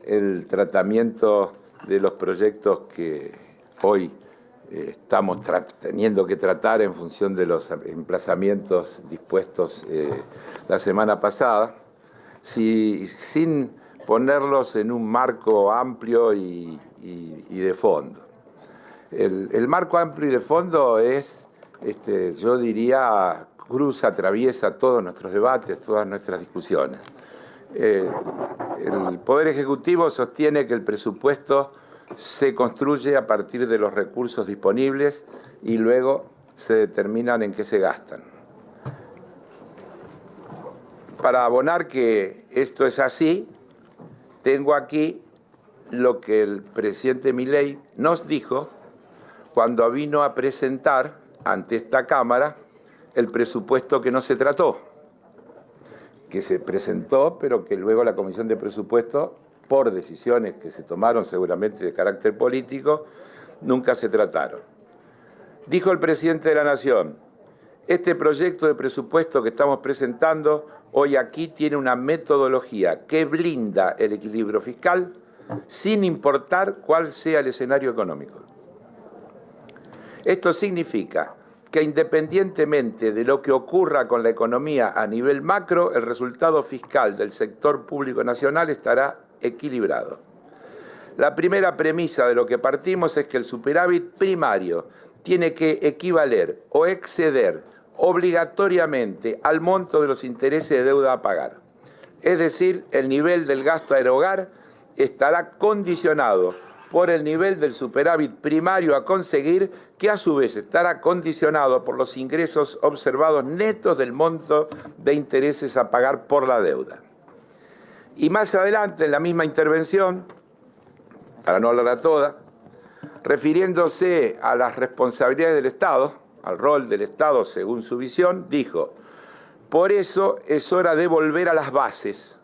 el tratamiento de los proyectos que hoy estamos teniendo que tratar en función de los emplazamientos dispuestos la semana pasada, sin ponerlos en un marco amplio y de fondo. El marco amplio y de fondo es, yo diría, atraviesa todos nuestros debates, todas nuestras discusiones. El Poder Ejecutivo sostiene que el presupuesto se construye a partir de los recursos disponibles y luego se determinan en qué se gastan. Para abonar que esto es así, tengo aquí lo que el presidente Milei nos dijo cuando vino a presentar ante esta Cámara el presupuesto que no se trató, que se presentó, pero que luego la Comisión de Presupuesto, por decisiones que se tomaron seguramente de carácter político, nunca se trataron. Dijo el presidente de la Nación: este proyecto de presupuesto que estamos presentando hoy aquí tiene una metodología que blinda el equilibrio fiscal sin importar cuál sea el escenario económico. Esto significa que independientemente de lo que ocurra con la economía a nivel macro, el resultado fiscal del sector público nacional estará equilibrado. La primera premisa de lo que partimos es que el superávit primario tiene que equivaler o exceder obligatoriamente al monto de los intereses de deuda a pagar. Es decir, el nivel del gasto a erogar estará condicionado por el nivel del superávit primario a conseguir, que a su vez estará condicionado por los ingresos observados netos del monto de intereses a pagar por la deuda. Y más adelante, en la misma intervención, para no hablar a toda, refiriéndose a las responsabilidades del Estado, al rol del Estado según su visión, dijo: por eso es hora de volver a las bases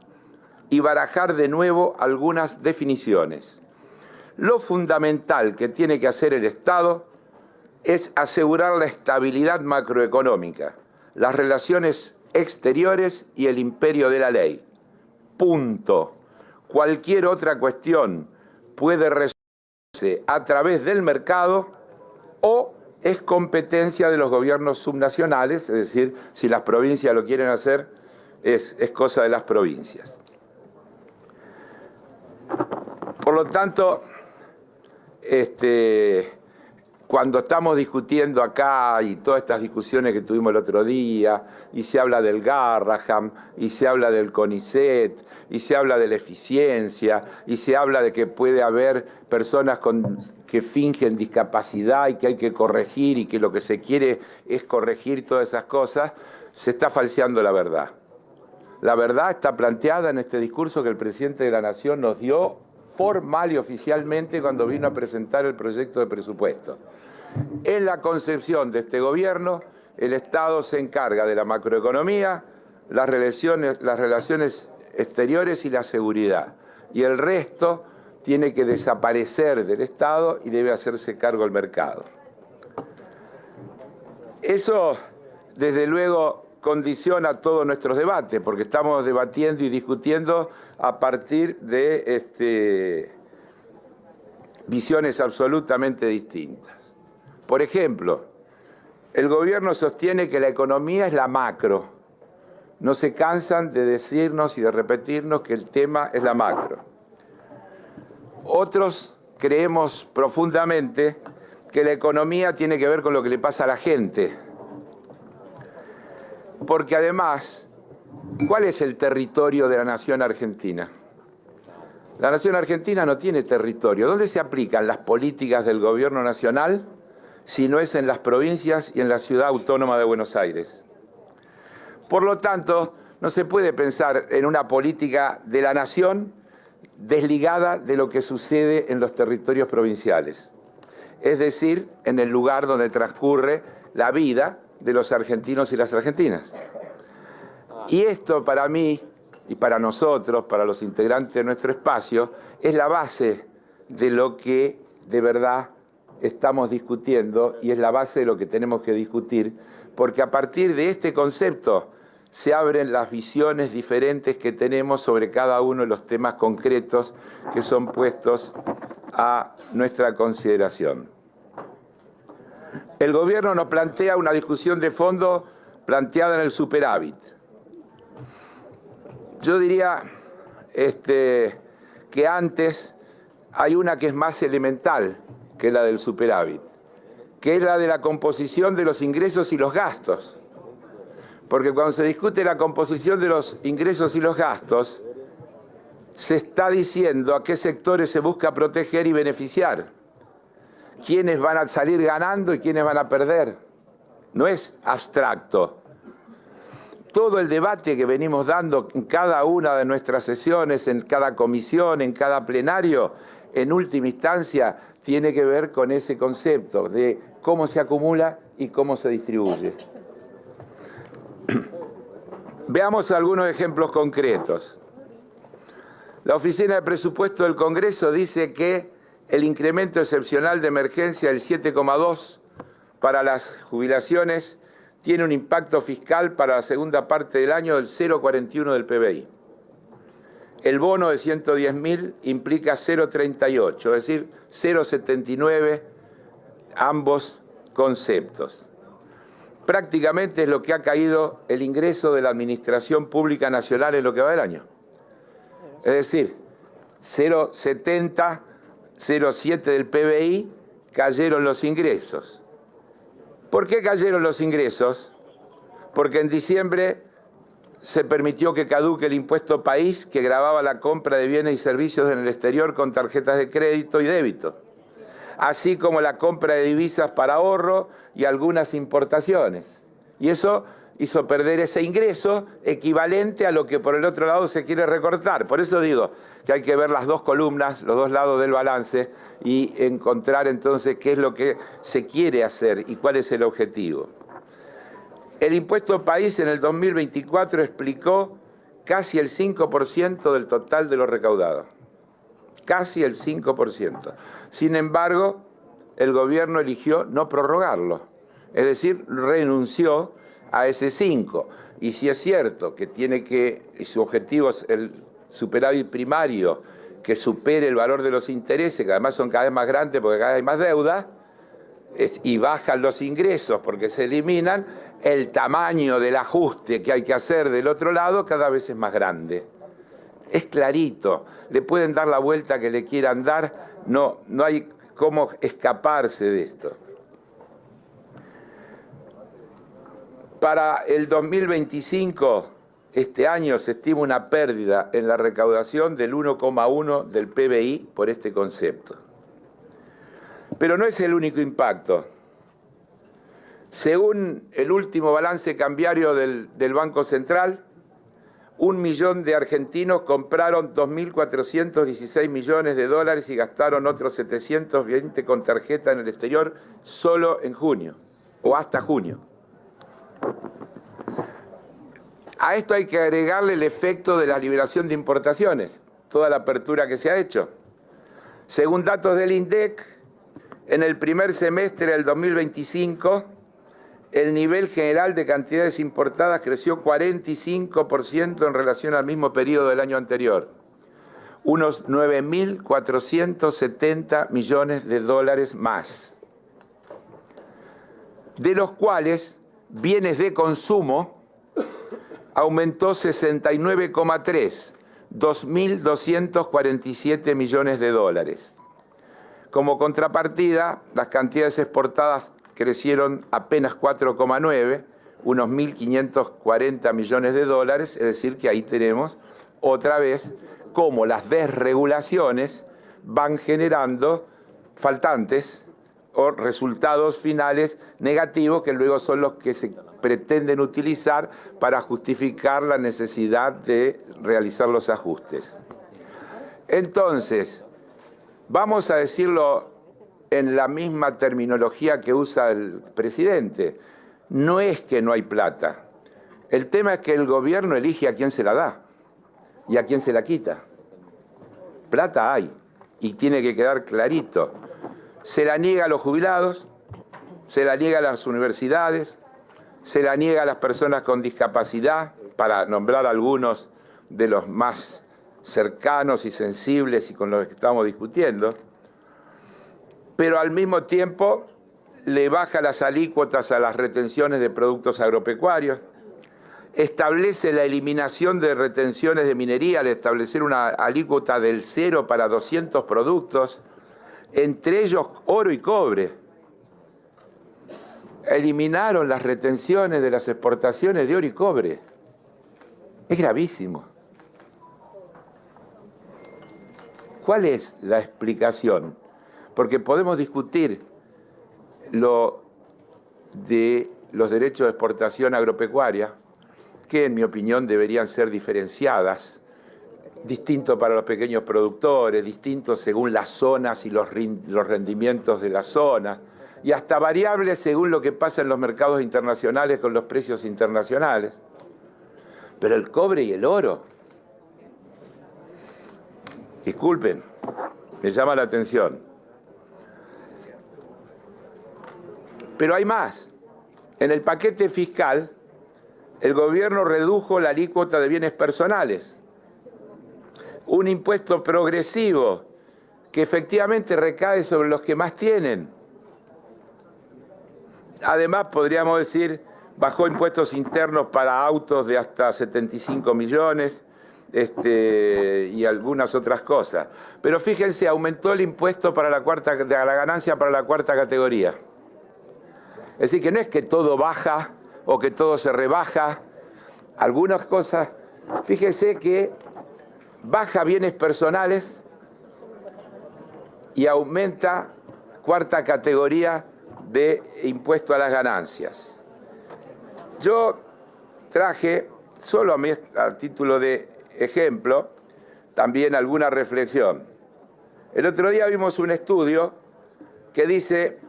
y barajar de nuevo algunas definiciones. Lo fundamental que tiene que hacer el Estado es asegurar la estabilidad macroeconómica, las relaciones exteriores y el imperio de la ley. Punto. Cualquier otra cuestión puede resolverse a través del mercado o es competencia de los gobiernos subnacionales, es decir, si las provincias lo quieren hacer, es cosa de las provincias. Por lo tanto, cuando estamos discutiendo acá y todas estas discusiones que tuvimos el otro día, y se habla del Garraham, y se habla del CONICET, y se habla de la eficiencia, y se habla de que puede haber personas que fingen discapacidad y que hay que corregir y que lo que se quiere es corregir todas esas cosas, se está falseando la verdad. La verdad está planteada en este discurso que el presidente de la Nación nos dio formal y oficialmente cuando vino a presentar el proyecto de presupuesto. En la concepción de este gobierno, el Estado se encarga de la macroeconomía, las relaciones exteriores y la seguridad. Y el resto tiene que desaparecer del Estado y debe hacerse cargo el mercado. Eso, desde luego, condiciona todos nuestros debates, porque estamos debatiendo y discutiendo a partir de visiones absolutamente distintas. Por ejemplo, el gobierno sostiene que la economía es la macro. No se cansan de decirnos y de repetirnos que el tema es la macro. Otros creemos profundamente que la economía tiene que ver con lo que le pasa a la gente. Porque además, ¿cuál es el territorio de la nación argentina? La nación argentina no tiene territorio. ¿Dónde se aplican las políticas del gobierno nacional si no es en las provincias y en la ciudad autónoma de Buenos Aires? Por lo tanto, no se puede pensar en una política de la nación desligada de lo que sucede en los territorios provinciales. Es decir, en el lugar donde transcurre la vida de los argentinos y las argentinas. Y esto para mí y para nosotros, para los integrantes de nuestro espacio, es la base de lo que de verdad estamos discutiendo y es la base de lo que tenemos que discutir, porque a partir de este concepto se abren las visiones diferentes que tenemos sobre cada uno de los temas concretos que son puestos a nuestra consideración. El gobierno nos plantea una discusión de fondo planteada en el superávit. Yo diría que antes hay una que es más elemental que la del superávit, que es la de la composición de los ingresos y los gastos. Porque cuando se discute la composición de los ingresos y los gastos, se está diciendo a qué sectores se busca proteger y beneficiar, quiénes van a salir ganando y quiénes van a perder. No es abstracto. Todo el debate que venimos dando en cada una de nuestras sesiones, en cada comisión, en cada plenario, en última instancia, tiene que ver con ese concepto de cómo se acumula y cómo se distribuye. Veamos algunos ejemplos concretos. La Oficina de Presupuesto del Congreso dice que el incremento excepcional de emergencia del 7,2 para las jubilaciones tiene un impacto fiscal para la segunda parte del año del 0,41 del PBI. El bono de 110.000 implica 0,38, es decir, 0,79 ambos conceptos. Prácticamente es lo que ha caído el ingreso de la Administración Pública Nacional en lo que va del año. Es decir, 0,70, 0,7 del PBI cayeron los ingresos. ¿Por qué cayeron los ingresos? Porque en diciembre se permitió que caduque el impuesto país que gravaba la compra de bienes y servicios en el exterior con tarjetas de crédito y débito, así como la compra de divisas para ahorro y algunas importaciones. Y eso hizo perder ese ingreso equivalente a lo que por el otro lado se quiere recortar. Por eso digo que hay que ver las dos columnas, los dos lados del balance y encontrar entonces qué es lo que se quiere hacer y cuál es el objetivo. El impuesto país en el 2024 explicó casi el 5% del total de lo recaudado. Casi el 5%. Sin embargo, el gobierno eligió no prorrogarlo, es decir, renunció a ese 5. Y si es cierto que su objetivo es el superávit primario, que supere el valor de los intereses, que además son cada vez más grandes porque cada vez hay más deuda, y bajan los ingresos porque se eliminan, el tamaño del ajuste que hay que hacer del otro lado cada vez es más grande. Es clarito, le pueden dar la vuelta que le quieran dar, no hay cómo escaparse de esto. Para el 2025, este año, se estima una pérdida en la recaudación del 1,1 del PBI por este concepto. Pero no es el único impacto. Según el último balance cambiario del Banco Central, 1 millón de argentinos compraron 2.416 millones de dólares y gastaron otros 720 con tarjeta en el exterior solo en junio, o hasta junio. A esto hay que agregarle el efecto de la liberación de importaciones, toda la apertura que se ha hecho. Según datos del INDEC, en el primer semestre del 2025, el nivel general de cantidades importadas creció 45% en relación al mismo periodo del año anterior. Unos 9.470 millones de dólares más. De los cuales, bienes de consumo aumentó 69,3, 2.247 millones de dólares. Como contrapartida, las cantidades exportadas crecieron apenas 4,9, unos 1.540 millones de dólares, es decir, que ahí tenemos otra vez cómo las desregulaciones van generando faltantes o resultados finales negativos que luego son los que se pretenden utilizar para justificar la necesidad de realizar los ajustes. Entonces, vamos a decirlo en la misma terminología que usa el presidente. No es que no hay plata. El tema es que el gobierno elige a quién se la da y a quién se la quita. Plata hay y tiene que quedar clarito. Se la niega a los jubilados, se la niega a las universidades, se la niega a las personas con discapacidad, para nombrar algunos de los más cercanos y sensibles y con los que estamos discutiendo, pero al mismo tiempo le baja las alícuotas a las retenciones de productos agropecuarios, establece la eliminación de retenciones de minería al establecer una alícuota del 0 para 200 productos, entre ellos oro y cobre. Eliminaron las retenciones de las exportaciones de oro y cobre. Es gravísimo. ¿Cuál es la explicación? Porque podemos discutir lo de los derechos de exportación agropecuaria, que en mi opinión deberían ser diferenciadas, distinto para los pequeños productores, distintos según las zonas y los rendimientos de las zonas, y hasta variables según lo que pasa en los mercados internacionales con los precios internacionales. Pero el cobre y el oro, disculpen, me llama la atención. Pero hay más. En el paquete fiscal, el gobierno redujo la alícuota de bienes personales, un impuesto progresivo que efectivamente recae sobre los que más tienen. Además, podríamos decir, bajó impuestos internos para autos de hasta 75 millones y algunas otras cosas. Pero fíjense, aumentó el impuesto para de la ganancia para la cuarta categoría. Es decir, que no es que todo baja o que todo se rebaja. Algunas cosas, fíjese que baja bienes personales y aumenta cuarta categoría de impuesto a las ganancias. Yo traje, solo a título de ejemplo, también alguna reflexión. El otro día vimos un estudio que dice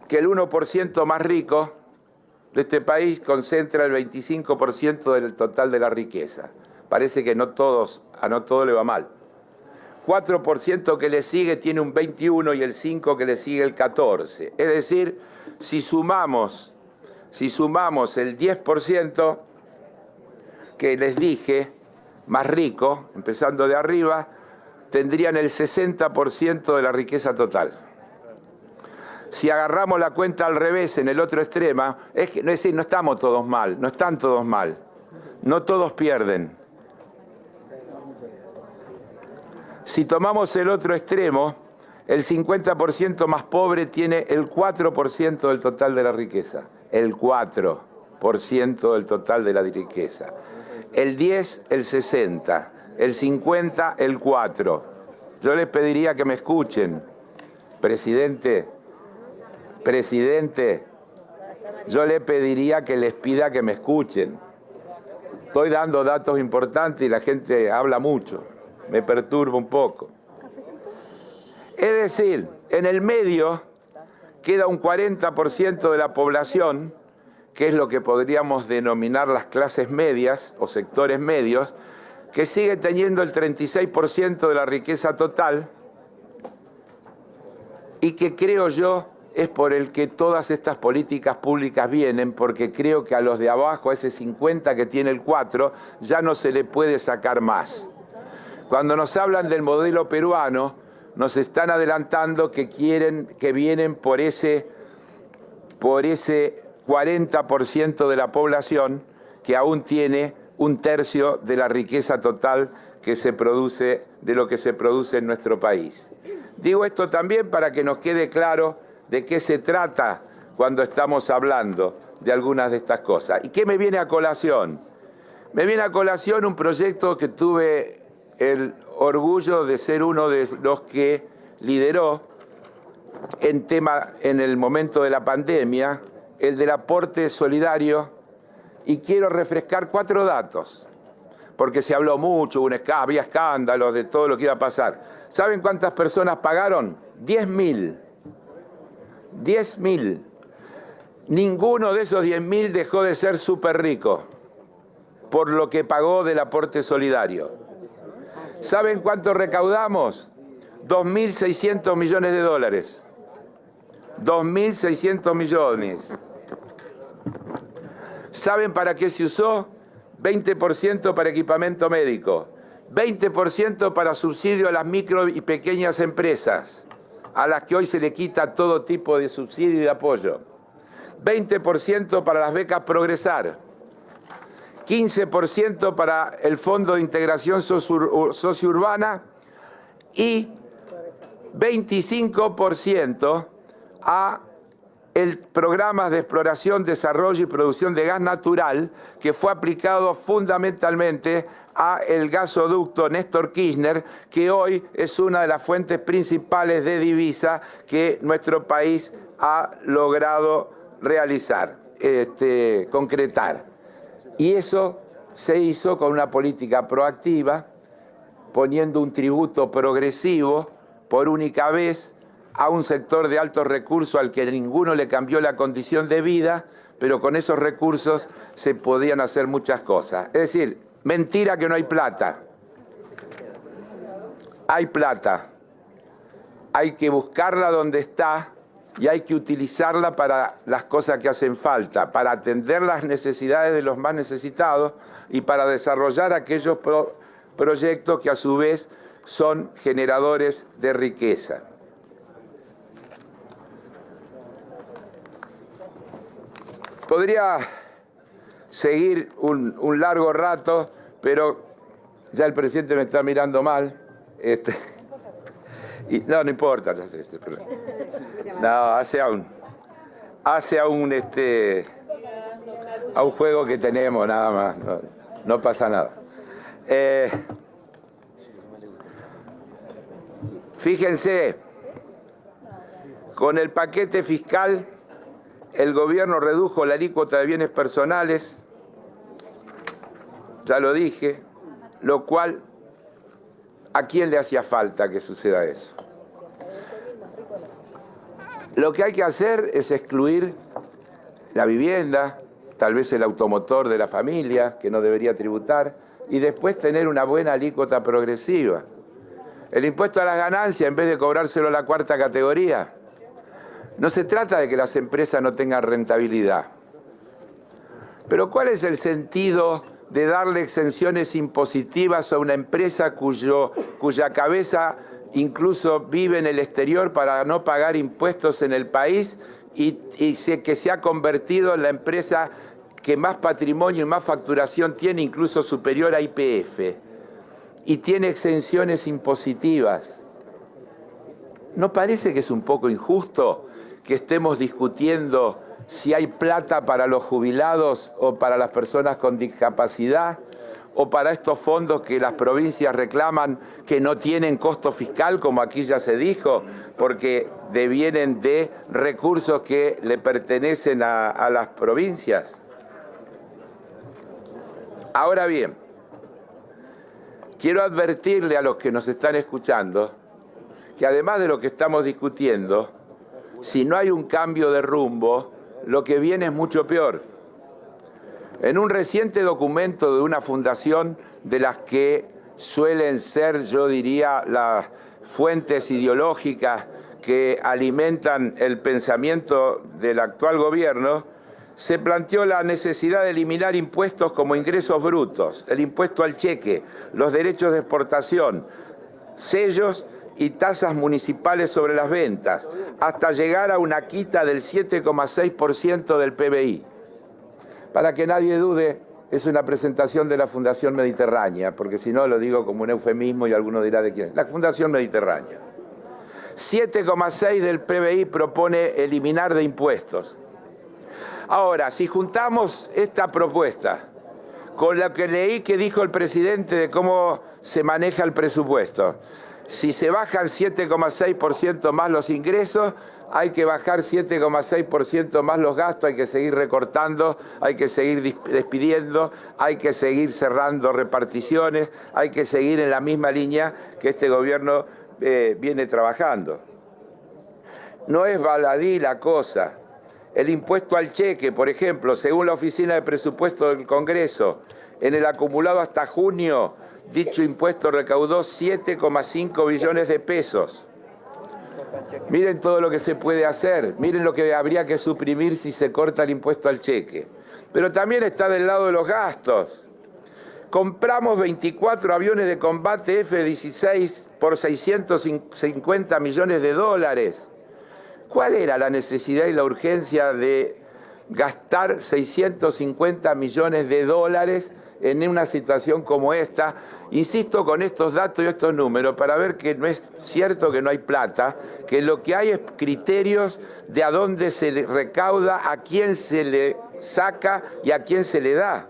que el 1% más rico de este país concentra el 25% del total de la riqueza. Parece que a no todo le va mal. 4% que le sigue tiene un 21% y el 5% que le sigue el 14%. Es decir, si sumamos el 10% que les dije, más rico, empezando de arriba, tendrían el 60% de la riqueza total. Si agarramos la cuenta al revés en el otro extremo, es decir, no estamos todos mal, no están todos mal, no todos pierden. Si tomamos el otro extremo, el 50% más pobre tiene el 4% del total de la riqueza. El 4% del total de la riqueza. El 10, el 60. El 50, el 4. Yo les pediría que me escuchen. Presidente, yo le pediría que les pida que me escuchen. Estoy dando datos importantes y la gente habla mucho. Me perturba un poco. Es decir, en el medio queda un 40% de la población, que es lo que podríamos denominar las clases medias o sectores medios, que sigue teniendo el 36% de la riqueza total y que creo yo es por el que todas estas políticas públicas vienen, porque creo que a los de abajo, a ese 50 que tiene el 4, ya no se le puede sacar más. Cuando nos hablan del modelo peruano, nos están adelantando que vienen por ese 40% de la población que aún tiene un tercio de la riqueza total que se produce, de lo que se produce en nuestro país. Digo esto también para que nos quede claro de qué se trata cuando estamos hablando de algunas de estas cosas. ¿Y qué me viene a colación? Me viene a colación un proyecto que tuve el orgullo de ser uno de los que lideró en el momento de la pandemia, el del aporte solidario, y quiero refrescar 4 datos, porque se habló mucho, había escándalos de todo lo que iba a pasar. ¿Saben cuántas personas pagaron? 10.000. 10.000. Ninguno de esos 10.000 dejó de ser súper rico por lo que pagó del aporte solidario. ¿Saben cuánto recaudamos? 2.600 millones de dólares. 2.600 millones. ¿Saben para qué se usó? 20% para equipamiento médico, 20% para subsidio a las micro y pequeñas empresas, a las que hoy se le quita todo tipo de subsidio y de apoyo, 20% para las becas Progresar, 15% para el Fondo de Integración Sociourbana y 25% a el programa de exploración, desarrollo y producción de gas natural, que fue aplicado fundamentalmente a el gasoducto Néstor Kirchner, que hoy es una de las fuentes principales de divisa que nuestro país ha logrado realizar, concretar. Y eso se hizo con una política proactiva, poniendo un tributo progresivo por única vez a un sector de altos recursos al que ninguno le cambió la condición de vida, pero con esos recursos se podían hacer muchas cosas. Es decir, mentira que no hay plata. Hay plata. Hay que buscarla donde está y hay que utilizarla para las cosas que hacen falta, para atender las necesidades de los más necesitados y para desarrollar aquellos proyectos que a su vez son generadores de riqueza. Podría seguir un largo rato, pero ya el presidente me está mirando mal. Y no importa, ya sé. No, hace a un juego que tenemos nada más, no pasa nada. Fíjense, con el paquete fiscal, el gobierno redujo la alícuota de bienes personales, ya lo dije, lo cual, ¿a quién le hacía falta que suceda eso? Lo que hay que hacer es excluir la vivienda, tal vez el automotor de la familia, que no debería tributar, y después tener una buena alícuota progresiva. El impuesto a las ganancias, en vez de cobrárselo a la cuarta categoría. No se trata de que las empresas no tengan rentabilidad. Pero ¿cuál es el sentido de darle exenciones impositivas a una empresa cuya cabeza incluso vive en el exterior para no pagar impuestos en el país y que se ha convertido en la empresa que más patrimonio y más facturación tiene, incluso superior a YPF, y tiene exenciones impositivas? ¿No parece que es un poco injusto que estemos discutiendo si hay plata para los jubilados o para las personas con discapacidad o para estos fondos que las provincias reclaman que no tienen costo fiscal, como aquí ya se dijo, porque devienen de recursos que le pertenecen a las provincias? Ahora bien, quiero advertirle a los que nos están escuchando que además de lo que estamos discutiendo, si no hay un cambio de rumbo, lo que viene es mucho peor. En un reciente documento de una fundación de las que suelen ser, yo diría, las fuentes ideológicas que alimentan el pensamiento del actual gobierno, se planteó la necesidad de eliminar impuestos como ingresos brutos, el impuesto al cheque, los derechos de exportación, sellos y tasas municipales sobre las ventas, hasta llegar a una quita del 7,6% del PBI. Para que nadie dude, es una presentación de la Fundación Mediterránea, porque si no lo digo como un eufemismo y alguno dirá de quién. La Fundación Mediterránea. 7,6% del PBI propone eliminar de impuestos. Ahora, si juntamos esta propuesta con lo que leí que dijo el presidente de cómo se maneja el presupuesto, si se bajan 7,6% más los ingresos, hay que bajar 7,6% más los gastos, hay que seguir recortando, hay que seguir despidiendo, hay que seguir cerrando reparticiones, hay que seguir en la misma línea que este gobierno viene trabajando. No es baladí la cosa. El impuesto al cheque, por ejemplo, según la Oficina de Presupuesto del Congreso, en el acumulado hasta junio, dicho impuesto recaudó 7,5 billones de pesos. Miren todo lo que se puede hacer, miren lo que habría que suprimir si se corta el impuesto al cheque. pero también está del lado de los gastos. Compramos 24 aviones de combate F-16 por 650 millones de dólares. ¿Cuál era la necesidad y la urgencia de gastar 650 millones de dólares en una situación como esta? Insisto con estos datos y estos números para ver que no es cierto que no hay plata, que lo que hay es criterios de a dónde se le recauda, a quién se le saca y a quién se le da.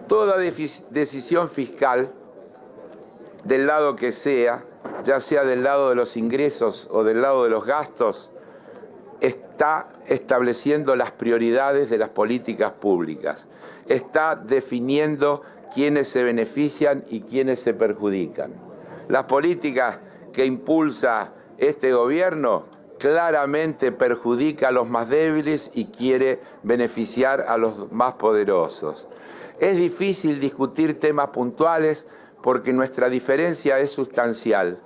Toda decisión fiscal, del lado que sea, ya sea del lado de los ingresos o del lado de los gastos, está estableciendo las prioridades de las políticas públicas, está definiendo quiénes se benefician y quiénes se perjudican. Las políticas que impulsa este gobierno claramente perjudica a los más débiles y quiere beneficiar a los más poderosos. Es difícil discutir temas puntuales porque nuestra diferencia es sustancial.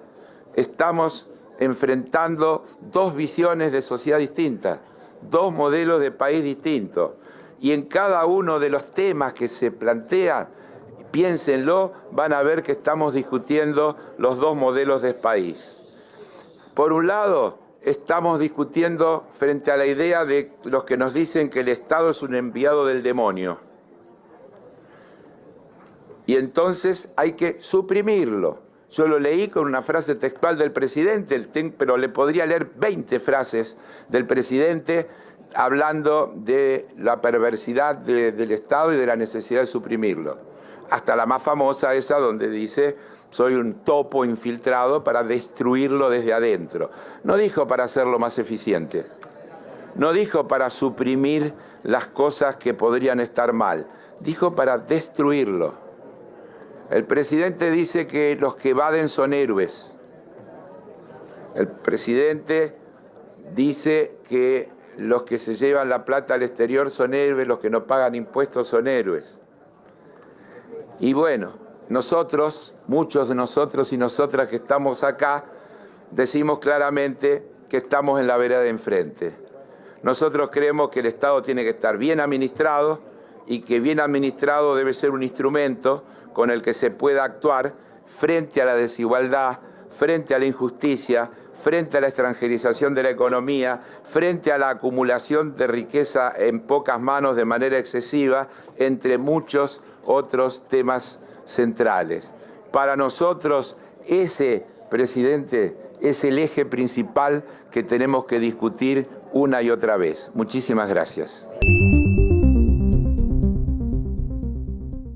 Estamos enfrentando dos visiones de sociedad distintas, dos modelos de país distintos. Y en cada uno de los temas que se plantean, piénsenlo, van a ver que estamos discutiendo los dos modelos de país. Por un lado, estamos discutiendo frente a la idea de los que nos dicen que el Estado es un enviado del demonio. Y entonces hay que suprimirlo. Yo lo leí con una frase textual del presidente, pero le podría leer 20 frases del presidente hablando de la perversidad del Estado y de la necesidad de suprimirlo. Hasta la más famosa, esa donde dice: soy un topo infiltrado para destruirlo desde adentro. No dijo para hacerlo más eficiente. No dijo para suprimir las cosas que podrían estar mal. Dijo para destruirlo. El presidente dice que los que evaden son héroes. El presidente dice que los que se llevan la plata al exterior son héroes, los que no pagan impuestos son héroes. Y bueno, nosotros, muchos de nosotros y nosotras que estamos acá, decimos claramente que estamos en la vereda de enfrente. Nosotros creemos que el Estado tiene que estar bien administrado y que bien administrado debe ser un instrumento con el que se pueda actuar frente a la desigualdad, frente a la injusticia, frente a la extranjerización de la economía, frente a la acumulación de riqueza en pocas manos de manera excesiva, entre muchos otros temas centrales. Para nosotros, ese, presidente, es el eje principal que tenemos que discutir una y otra vez. Muchísimas gracias.